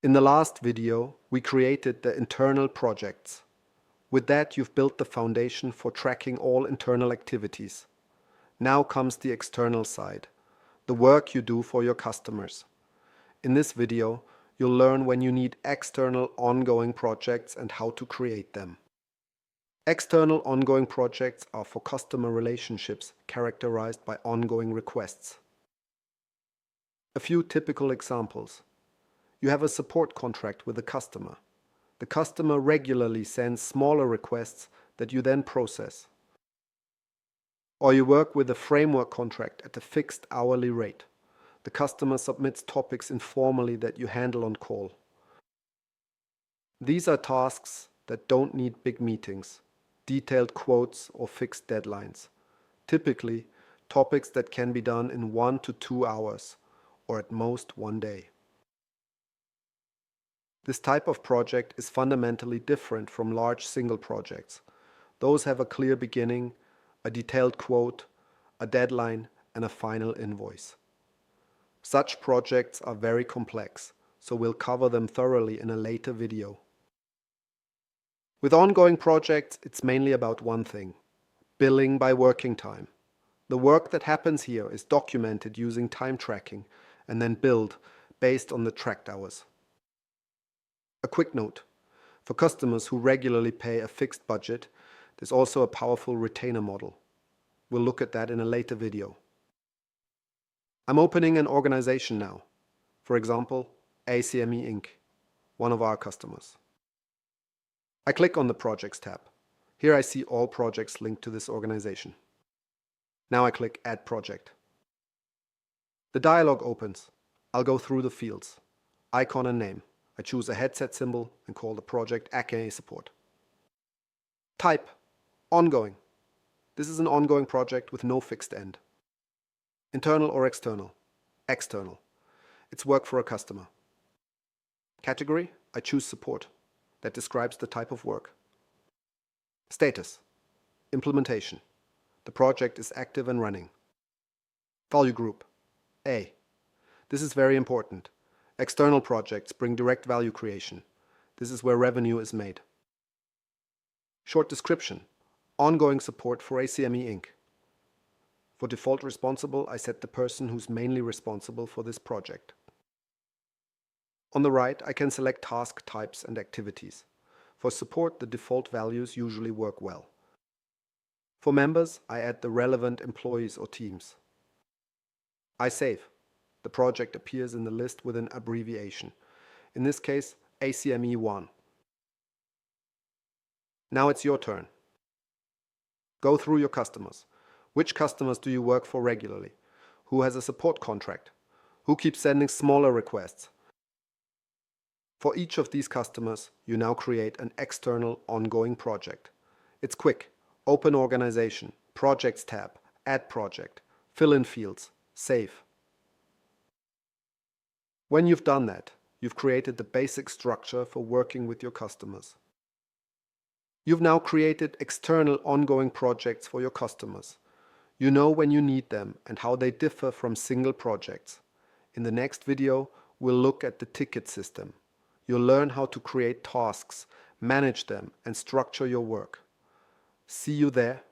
In the last video, we created the internal projects. With that, you've built the foundation for tracking all internal activities. Now comes the external side, the work you do for your customers. In this video, you'll learn when you need external ongoing projects and how to create them. External ongoing projects are for customer relationships characterized by ongoing requests. A few typical examples. You have a support contract with a customer. The customer regularly sends smaller requests that you then process. Or you work with a framework contract at a fixed hourly rate. The customer submits topics informally that you handle on call. These are tasks that don't need big meetings, detailed quotes, or fixed deadlines. Typically, topics that can be done in 1 to 2 hours, or at most 1 day. This type of project is fundamentally different from large single projects. Those have a clear beginning, a detailed quote, a deadline, and a final invoice. Such projects are very complex, so we'll cover them thoroughly in a later video. With ongoing projects, it's mainly about one thing: billing by working time. The work that happens here is documented using time tracking and then billed based on the tracked hours. A quick note: for customers who regularly pay a fixed budget, there's also a powerful retainer model. We'll look at that in a later video. I'm opening an organization now. For example, ACME Inc., one of our customers. I click on the Projects tab. Here I see all projects linked to this organization. Now I click Add Project. The dialog opens. I'll go through the fields. Icon and name. I choose a headset symbol and call the project ACME Support. Type: ongoing. This is an ongoing project with no fixed end. Internal or external? External. It's work for a customer. Category: I choose support. That describes the type of work. Status: implementation. The project is active and running. Value group: A. This is very important. External projects bring direct value creation. This is where revenue is made. Short description: ongoing support for ACME Inc. For default responsible, I set the person who's mainly responsible for this project. On the right, I can select task types and activities. For support, the default values usually work well. For members, I add the relevant employees or teams. I save. The project appears in the list with an abbreviation. In this case, ACME1. Now it's your turn. Go through your customers. Which customers do you work for regularly? Who has a support contract? Who keeps sending smaller requests? For each of these customers, you now create an external ongoing project. It's quick. Open Organization, Projects tab, Add Project, fill in fields, save. When you've done that, you've created the basic structure for working with your customers. You've now created external ongoing projects for your customers. You know when you need them and how they differ from single projects. In the next video, we'll look at the ticket system. You'll learn how to create tasks, manage them, and structure your work. See you there.